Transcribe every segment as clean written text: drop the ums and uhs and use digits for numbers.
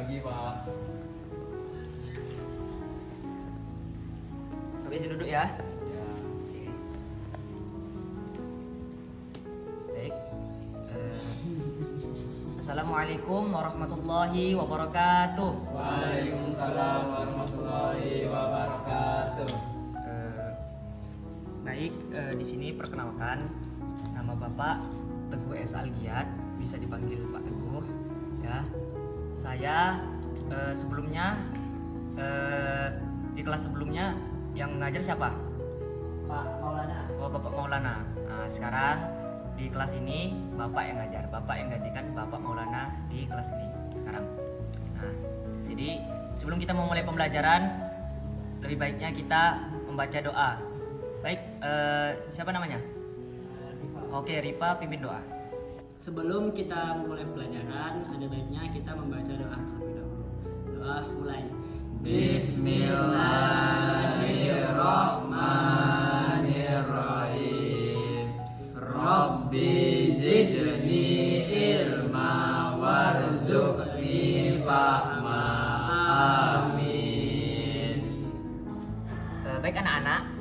lagi, Pak. Habis duduk ya. Ya. Baik. Assalamualaikum warahmatullahi wabarakatuh. Waalaikumsalam warahmatullahi wabarakatuh. Baik, di sini perkenalkan nama Bapak Teguh S. Algiat, bisa dipanggil Pak Teguh. Ya, saya sebelumnya di kelas sebelumnya yang ngajar siapa? Pak Maulana. Oh, Bapak Maulana. Nah, sekarang di kelas ini Bapak yang ngajar, Bapak yang gantikan Bapak Maulana di kelas ini sekarang. Nah, jadi sebelum kita memulai pembelajaran, lebih baiknya kita membaca doa. Baik, siapa namanya? Oke, Ripa pimpin doa. Sebelum kita memulai pelajaran, ada baiknya kita membaca doa terlebih dahulu. Doa mulai. Bismillahirrahmanirrahim. Rabbi zidni ilma warzuqni fahma. Amin. Baik anak-anak,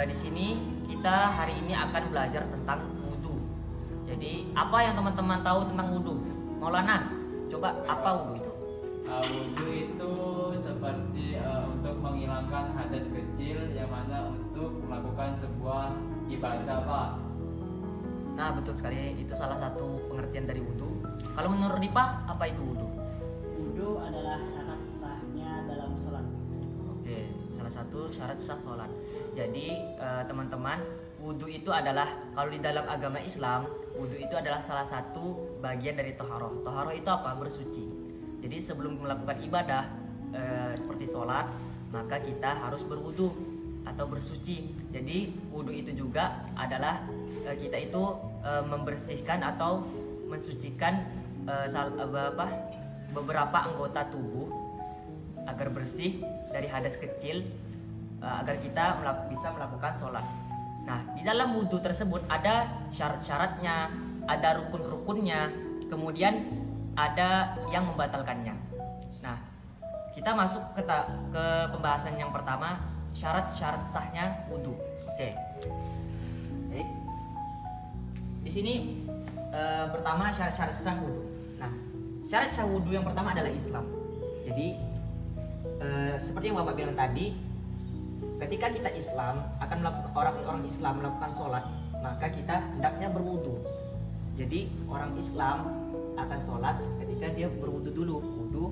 di sini kita hari ini akan belajar tentang wudhu. Jadi apa yang teman-teman tahu tentang wudhu? Maulana, coba apa wudhu itu? Wudhu itu seperti untuk menghilangkan hadas kecil yang mana untuk melakukan sebuah ibadah, Pak. Nah, betul sekali, itu salah satu pengertian dari wudhu. Kalau menurut Ripa, apa itu wudhu? Wudhu adalah syarat sahnya dalam sholat. Oke, salah satu syarat sah sholat. Jadi teman-teman, wudhu itu adalah, kalau di dalam agama Islam, wudhu itu adalah salah satu bagian dari toharoh. Toharoh itu apa? Bersuci. Jadi sebelum melakukan ibadah seperti sholat, maka kita harus berwudhu atau bersuci. Jadi wudhu itu juga adalah kita itu membersihkan atau mensucikan beberapa anggota tubuh agar bersih dari hadas kecil, agar kita bisa melakukan sholat. Nah, di dalam wudhu tersebut ada syarat-syaratnya, ada rukun-rukunnya, kemudian ada yang membatalkannya. Nah, kita masuk ke pembahasan yang pertama, syarat-syarat sahnya wudhu. Oke. Baik. Di sini pertama syarat-syarat sah wudhu. Nah, syarat sah wudhu yang pertama adalah Islam. Jadi seperti yang Bapak bilang tadi, ketika kita Islam akan melakukan, orang Islam melakukan sholat, maka kita hendaknya berwudhu. Jadi orang Islam akan sholat ketika dia berwudhu dulu, wudhu,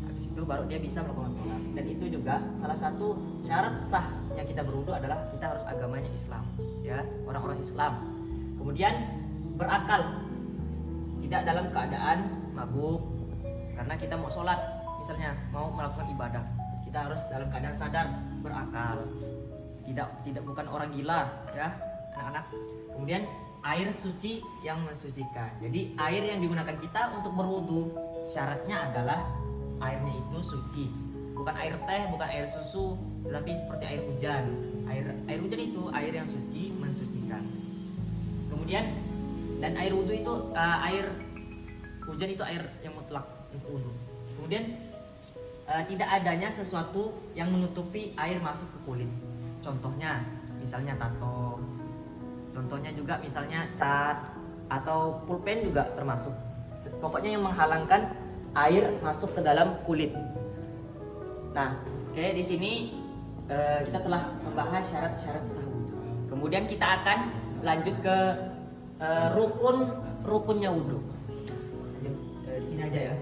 habis itu baru dia bisa melakukan sholat. Dan itu juga salah satu syarat sah yang kita berwudhu adalah kita harus agamanya Islam, ya, orang-orang Islam. Kemudian berakal, tidak dalam keadaan mabuk, karena kita mau sholat, misalnya mau melakukan ibadah, kita harus dalam keadaan sadar, berakal, tidak bukan orang gila, ya anak-anak. Kemudian air suci yang mensucikan. Jadi air yang digunakan kita untuk berwudu, syaratnya adalah airnya itu suci, bukan air teh, bukan air susu, tetapi seperti air hujan. Air hujan itu air yang suci, mensucikan. Kemudian dan air wudu itu air hujan itu air yang mutlak untuk wudu. Kemudian tidak adanya sesuatu yang menutupi air masuk ke kulit. Contohnya misalnya tato. Contohnya juga misalnya cat atau pulpen juga termasuk. Pokoknya yang menghalangkan air masuk ke dalam kulit. Nah, oke, di sini kita telah membahas syarat-syarat sah wudhu. Kemudian kita akan lanjut ke rukunnya wudhu. Di sini aja ya.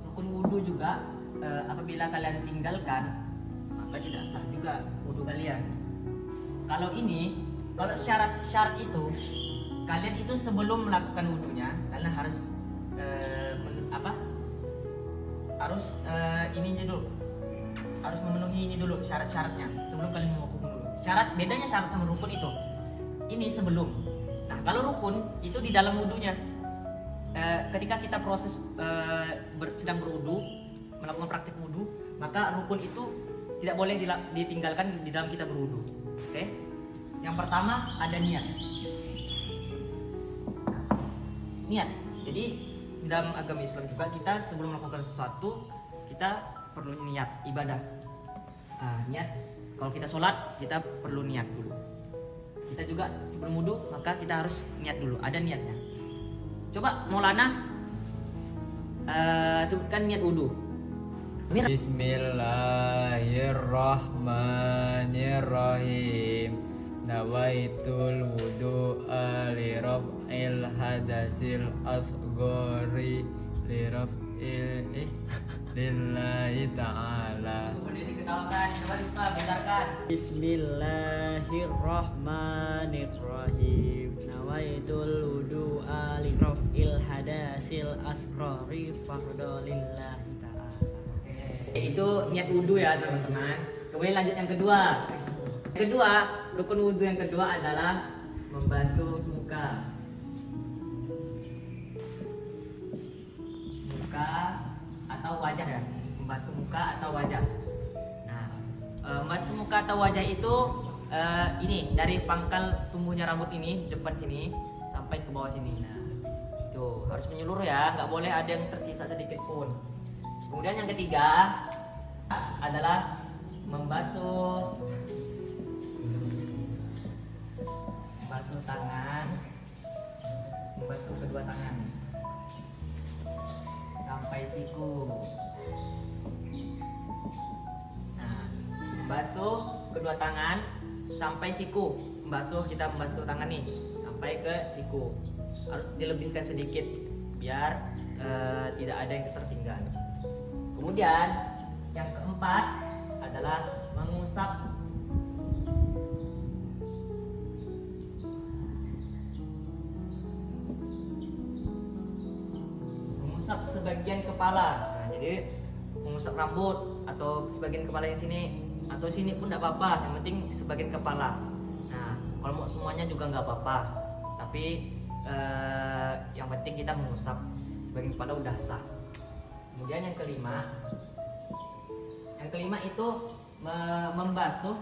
Rukun wudhu juga apabila kalian tinggalkan, maka tidak sah juga wudhu kalian. Kalau syarat itu, kalian itu sebelum melakukan wudhunya, kalian harus harus memenuhi ini dulu syarat-syaratnya sebelum kalian mau rukun dulu. Bedanya syarat sama rukun itu, ini sebelum. Nah, kalau rukun itu di dalam wudhunya. Ketika kita proses sedang berwudhu, melakukan praktik wudhu, maka rukun itu tidak boleh ditinggalkan di dalam kita berwudhu. Oke? Yang pertama ada niat. Niat. Jadi di dalam agama Islam juga kita sebelum melakukan sesuatu kita perlu niat ibadah. Niat. Kalau kita sholat kita perlu niat dulu. Kita juga sebelum wudhu maka kita harus niat dulu. Ada niatnya. Coba Maulana sebutkan niat wudhu. Bismillahirrahmanirrahim. Nawaitul wudu'a li raf'il hadasil asghari li raf'il lillahi ta'ala. Boleh diketawakan, coba lupa bentarkan. Bismillahirrahmanirrahim. Nawaitul wudu'a li raf'il hadasil asghari fardholillahi ta'ala. Itu niat wudhu ya teman-teman. Kemudian lanjut yang kedua. Yang kedua, rukun wudhu yang kedua adalah membasuh muka. Muka atau wajah ya. Membasuh muka atau wajah. Nah, membasuh muka atau wajah itu ini dari pangkal tumbuhnya rambut ini depan sini sampai ke bawah sini. Nah, itu harus menyeluruh ya, nggak boleh ada yang tersisa sedikit pun. Kemudian yang ketiga adalah membasuh tangan, membasuh kedua tangan sampai siku. Nah, membasuh kedua tangan sampai siku. Kita membasuh tangan nih sampai ke siku. Harus dilebihkan sedikit biar tidak ada yang tertinggal. Kemudian yang keempat adalah mengusap sebagian kepala. Nah, jadi mengusap rambut atau sebagian kepala yang sini atau sini pun tidak apa-apa. Yang penting sebagian kepala. Nah, kalau mau semuanya juga nggak apa-apa. Tapi yang penting kita mengusap sebagian kepala udah sah. Kemudian yang kelima itu membasuh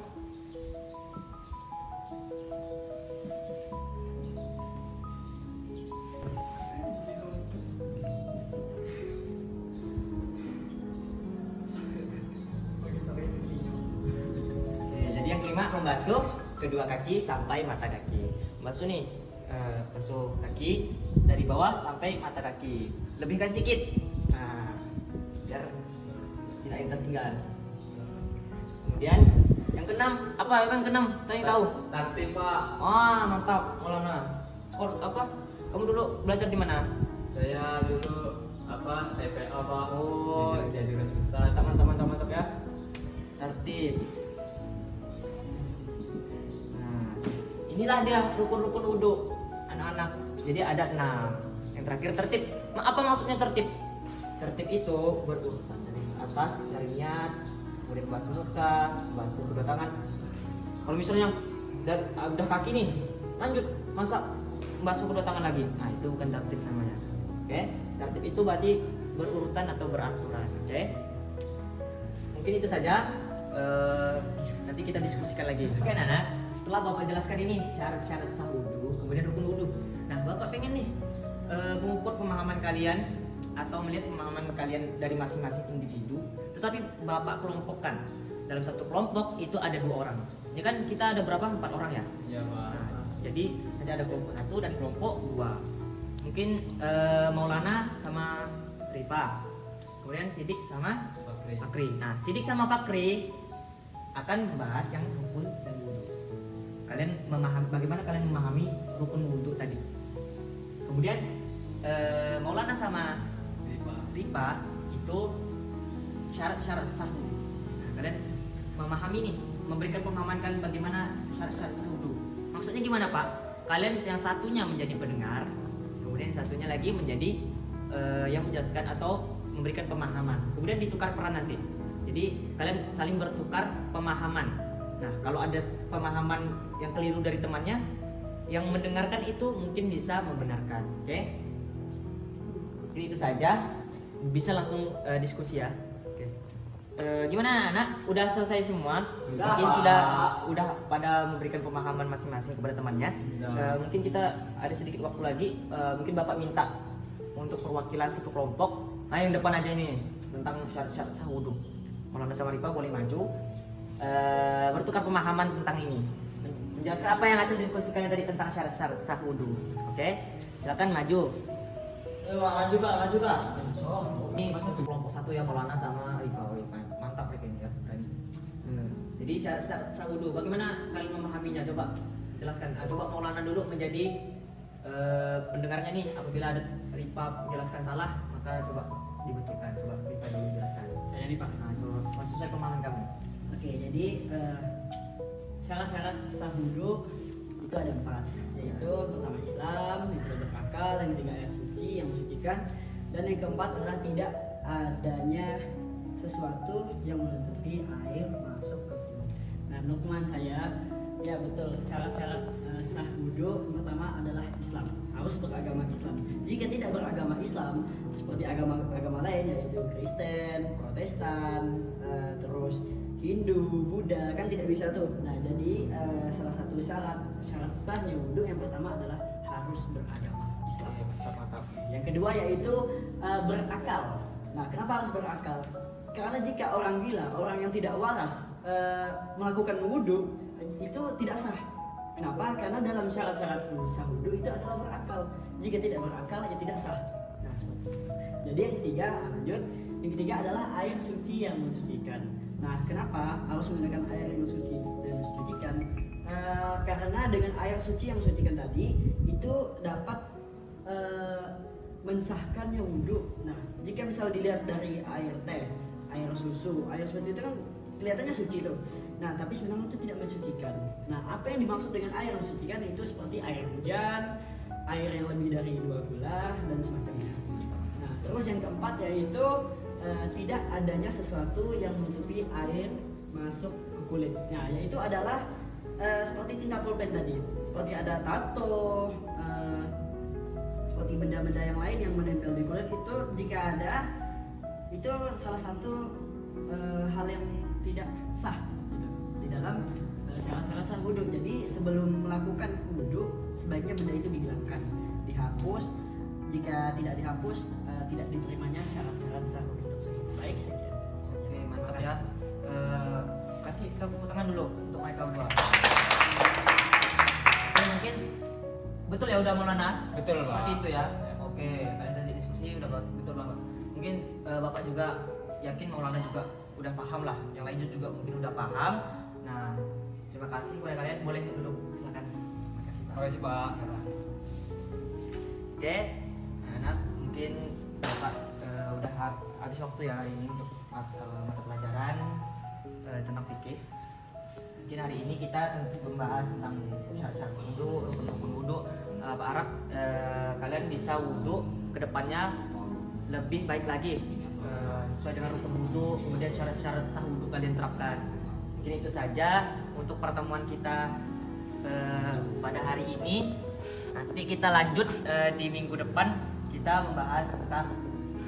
membasuh kedua kaki sampai mata kaki. Membasuh nih, basuh kaki dari bawah sampai mata kaki. Lebihkan sedikit, nah, biar tidak ada yang tertinggal. Kemudian yang keenam, apa yang keenam? Tanya tahu? Tertib Pak. Wah, mantap, Maulana. Skor apa? Kamu dulu belajar di mana? Saya dulu TPA Pak. Oh, diajarin Ustaz. Mantap ya. Tertib. Inilah dia rukun-rukun wudhu anak-anak. Jadi ada 6. Yang terakhir tertib. Apa maksudnya tertib? Tertib itu berurutan dari atas, dari niat, kemudian basuh muka, basuh kedua tangan. Kalau misalnya udah kaki nih, lanjut masa basuh kedua tangan lagi. Nah, itu bukan tertib namanya. Oke? Tertib itu berarti berurutan atau beraturan. Oke? Mungkin itu saja. Nanti kita diskusikan lagi. Oke anak, setelah Bapak jelaskan ini syarat-syarat sah wudhu, kemudian rukun wudhu. Nah, Bapak pengen nih mengukur pemahaman kalian atau melihat pemahaman kalian dari masing-masing individu, tetapi Bapak kelompokkan. Dalam satu kelompok itu ada 2 orang. Ini kan kita ada berapa? 4 orang ya? Iya Pak. Nah, jadi nanti ada kelompok 1 dan kelompok 2. Mungkin Maulana sama Rifa, kemudian Sidik sama Fakri. Nah, Sidik sama Fakri akan membahas yang rukun dan wudhu. Kalian bagaimana kalian memahami rukun wudhu tadi. Kemudian Maulana sama Rifa itu syarat-syarat sah wudhu. Nah, kalian memahami nih, memberikan pemahaman kalian bagaimana syarat-syarat sah wudhu. Maksudnya gimana Pak? Kalian yang satunya menjadi pendengar, kemudian satunya lagi menjadi yang menjelaskan atau memberikan pemahaman. Kemudian ditukar peran nanti. Jadi kalian saling bertukar pemahaman. Nah, kalau ada pemahaman yang keliru dari temannya, yang mendengarkan itu mungkin bisa membenarkan. Oke? Jadi itu saja. Bisa langsung diskusi ya. Oke. Gimana anak? Udah selesai semua? Sudah, Mungkin Pak. sudah pada memberikan pemahaman masing-masing kepada temannya. Sudah. Mungkin kita ada sedikit waktu lagi. Mungkin Bapak minta untuk perwakilan satu kelompok. Nah, yang depan aja ini tentang syarat-syarat sah wudhu. Maulana sama Rifa boleh maju. Bertukar pemahaman tentang ini. Menjelaskan apa yang hasil diskusikannya tadi tentang syarat-syarat sah wudhu. Oke, silakan maju. Maju kak. Ini satu kelompok satu ya, Maulana sama Rifa. Mantap mereka ini ya, berani. Jadi syarat sah wudhu, bagaimana kalian memahaminya? Coba jelaskan. Coba Maulana dulu menjadi pendengarnya nih. Apabila ada Rifa menjelaskan salah, maka coba dibetulkan. Coba Rifa dulu jelaskan. Saya nih pak. Nah, sesuai pemahaman kamu. Oke, jadi syarat-syarat sah wudhu itu ada 4, yaitu pertama Islam, yang kedua berakal, yang ketiga air suci yang mensucikan, dan yang keempat adalah tidak adanya sesuatu yang menutupi air masuk ke mulut. Nah, menurut teman saya, ya betul, syarat-syarat sah wudhu pertama adalah Islam, harus beragama Islam. Jika tidak beragama Islam, seperti agama lain yaitu Kristen, Protestan, terus Hindu, Buddha, kan tidak bisa tuh. Nah, jadi salah satu syarat sahnya wudhu yang pertama adalah harus beragama Islam. Mantap. Yang kedua yaitu berakal. Nah, kenapa harus berakal? Karena jika orang gila, orang yang tidak waras melakukan wudhu itu tidak sah. Kenapa? Karena dalam syarat-syarat sah wudhu itu adalah berakal. Jika tidak berakal ya tidak sah. Nah, seperti itu. Jadi yang ketiga, lanjut. Yang ketiga adalah air suci yang mensucikan. Nah, kenapa harus menggunakan air yang suci dan mensucikan? Karena dengan air suci yang mensucikan tadi itu dapat mensahkannya wudhu. Nah, jika misal dilihat dari air teh, air susu, air seperti itu kan kelihatannya suci tuh. Nah, tapi sebenarnya itu tidak mensucikan. Nah, apa yang dimaksud dengan air yang mensucikan itu seperti air hujan, air yang lebih dari 2 gula dan semacamnya. Nah, terus yang keempat yaitu tidak adanya sesuatu yang menutupi air masuk ke kulit. Nah, yaitu adalah seperti tinta pulpen tadi, seperti ada tato, seperti benda-benda yang lain yang menempel di kulit itu jika ada, itu salah satu hal yang tidak sah gitu, di dalam syarat-syarat sah wudhu. Jadi sebelum melakukan wudhu sebaiknya benda itu dihilangkan, dihapus. Jika tidak dihapus, tidak diterimanya syarat-syarat sah wudhu tersebut. Baik, sekian. Oke, mantap ya. Kasih tepuk tangan dulu untuk mereka berdua. Oke, mungkin betul ya udah Maulana? Betul, Seperti Pak. itu ya. Oke, kalian tadi diskusi udah betul banget. Mungkin Bapak juga yakin Maulana juga udah paham lah. Yang lainnya juga mungkin udah paham. Nah, terima kasih kepada kalian. Boleh duduk, silakan. Terima kasih Pak. Terima kasih, Pak. Oke, anak mungkin Bapak udah habis waktu ya hari ini untuk mata pelajaran tentang fikih. Mungkin hari ini kita membahas tentang syarat-syarat wudhu, rukun-rukun wudhu. Pak Arab, kalian bisa wudhu kedepannya lebih baik lagi sesuai dengan rukun wudhu, kemudian syarat-syarat sah wudhu kalian terapkan. Mungkin itu saja untuk pertemuan kita pada hari ini. Nanti kita lanjut di minggu depan, kita membahas tentang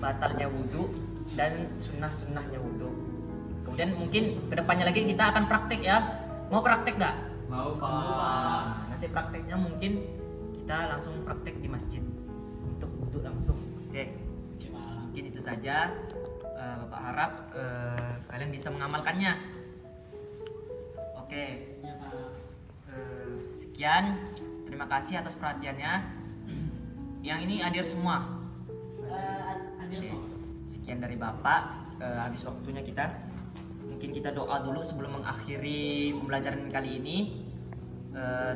batalnya wudhu dan sunnah-sunnahnya wudhu. Kemudian mungkin kedepannya lagi kita akan praktek ya. Mau praktek nggak? Mau, Pak. Nah, nanti prakteknya mungkin kita langsung praktek di masjid untuk wudhu langsung. Oke. Mungkin itu saja. Bapak harap kalian bisa mengamalkannya. Oke. Ya, Pak. Sekian. Terima kasih atas perhatiannya. Yang ini hadir semua. Adil Oke. semua. Sekian dari Bapak. Habis waktunya kita. Mungkin kita doa dulu sebelum mengakhiri pembelajaran kali ini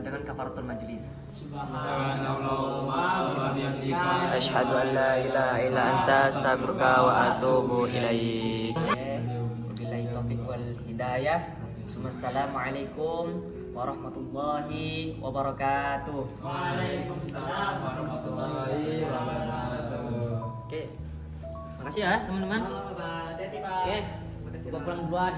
dengan kafaratul majlis. Subhanallahumma wa bihamdika. Asyhadu an la ilaha illa anta astaghfiruka wa atubu ilaik. Wabillahi taufiq wal hidayah. Assalamualaikum warahmatullahi wabarakatuh. Waalaikumsalam warahmatullahi wabarakatuh. Oke. Makasih ya teman-teman. Halo, Pak. Hati-hati, Pak. Oke. Gua pulang duluan.